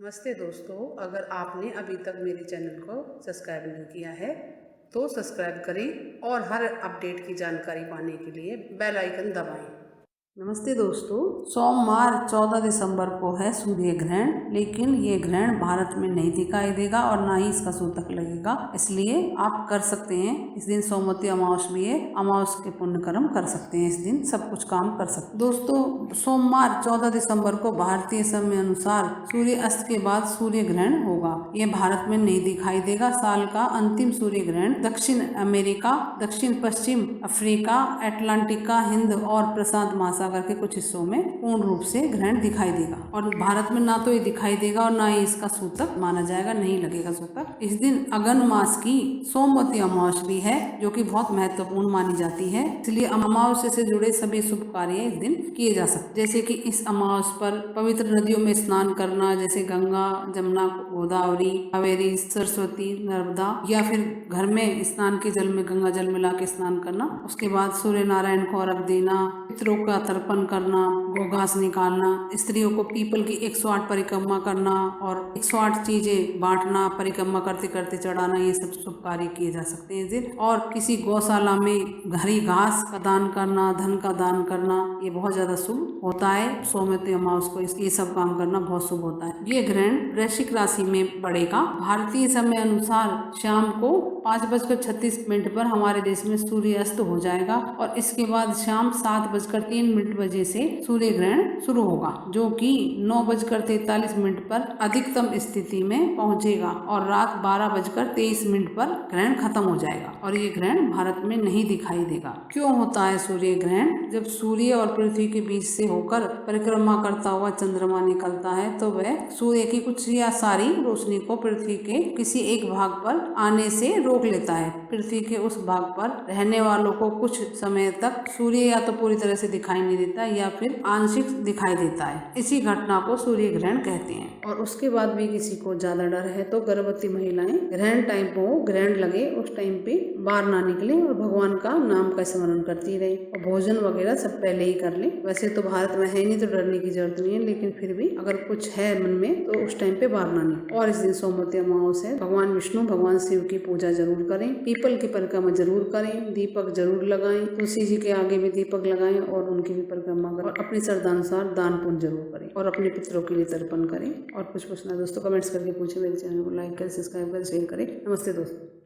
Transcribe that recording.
नमस्ते दोस्तों, अगर आपने अभी तक मेरे चैनल को सब्सक्राइब नहीं किया है तो सब्सक्राइब करें और हर अपडेट की जानकारी पाने के लिए बेल आइकन दबाएं। नमस्ते दोस्तों, सोमवार 14 दिसंबर को है सूर्य ग्रहण, लेकिन ये ग्रहण भारत में नहीं दिखाई देगा और ना ही इसका सूतक लगेगा। इसलिए आप कर सकते हैं, इस दिन सोमवती अमावस भी है, अमावस के पुण्य कर्म कर सकते हैं, इस दिन सब कुछ काम कर सकते हैं। दोस्तों, सोमवार 14 दिसंबर को भारतीय समय अनुसार सूर्य अस्त के बाद सूर्य ग्रहण होगा। ये भारत में नहीं दिखाई देगा। साल का अंतिम सूर्य ग्रहण दक्षिण अमेरिका, दक्षिण पश्चिम अफ्रीका, अटलांटिका, हिंद और प्रशांत महासागर के कुछ हिस्सों में पूर्ण रूप से ग्रहण दिखाई देगा और भारत में ना तो ये दिखाई देगा और ना ही इसका सूतक माना जाएगा, नहीं लगेगा सूतक। इस दिन अगन मास की सोमवती अमावस भी है, जो कि बहुत महत्वपूर्ण मानी जाती है। इसलिए अमावस्या से जुड़े सभी शुभ कार्य इस दिन किए जा सकते, जैसे कि इस अमावस पर पवित्र नदियों में स्नान करना, जैसे गंगा, जमुना, गोदावरी, कावेरी, सरस्वती, नर्मदा, या फिर घर में स्नान के जल में गंगा जल मिला के स्नान करना। उसके बाद सूर्य नारायण को अर्घ देना, पितरों का तर्पण करना, गोघास निकालना, स्त्रियों को पीपल की 108 परिक्रमा करना और 108 चीजें बांटना, परिक्रमा करते करते चढ़ाना, ये सब शुभ कार्य किए जा सकते हैं इस दिन। और किसी गौशाला में हरी घास का दान करना, धन का दान करना, ये बहुत ज्यादा शुभ होता है। सोमवती अमावस को ये सब काम करना बहुत शुभ होता है। ये ग्रहण वृश्चिक राशि में पड़ेगा। भारतीय समय अनुसार शाम को 5:36 पर हमारे देश में सूर्य अस्त हो जाएगा और इसके बाद शाम 7:03 बजे से सूर्य ग्रहण शुरू होगा, जो कि 9:43 पर अधिकतम स्थिति में पहुंचेगा और रात 12:23 पर ग्रहण खत्म हो जाएगा और ये ग्रहण भारत में नहीं दिखाई देगा। क्यों होता है सूर्य ग्रहण? जब सूर्य और पृथ्वी के बीच से होकर परिक्रमा करता हुआ चंद्रमा निकलता है तो वह सूर्य की कुछ या सारी रोशनी को पृथ्वी के किसी एक भाग पर आने से रोक लेता है। पृथ्वी के उस भाग पर रहने वालों को कुछ समय तक सूर्य या तो पूरी तरह से दिखाई नहीं देता या फिर आंशिक दिखाई देता है। इसी घटना को सूर्य ग्रहण कहते हैं। और उसके बाद भी किसी को ज्यादा डर है तो गर्भवती महिलाएं ग्रहण टाइम पे, ग्रहण लगे उस टाइम पे बाहर ना निकले और भगवान का नाम का स्मरण करती रहे और भोजन वगैरह सब पहले ही कर ले। वैसे तो भारत में है नहीं तो डरने की जरूरत नहीं है, लेकिन फिर भी अगर कुछ है मन में तो उस टाइम पे बाहर ना निकले। और इस दिन सोमवती अमावस है। भगवान विष्णु, भगवान शिव की पूजा जरूर करें, पीपल की परिक्रमा जरूर करें, दीपक जरूर लगाएं, तुलसी जी के आगे भी दीपक लगाएं और उनकी भी परिक्रमा करें और अपनी श्रद्धानुसार दान पुण्य जरूर करें और अपने पितरों के लिए तर्पण करें। और कुछ पूछना दोस्तों कमेंट्स करके पूछे। मेरे चैनल को लाइक करें, सब्सक्राइब करें, शेयर करें। नमस्ते दोस्तों।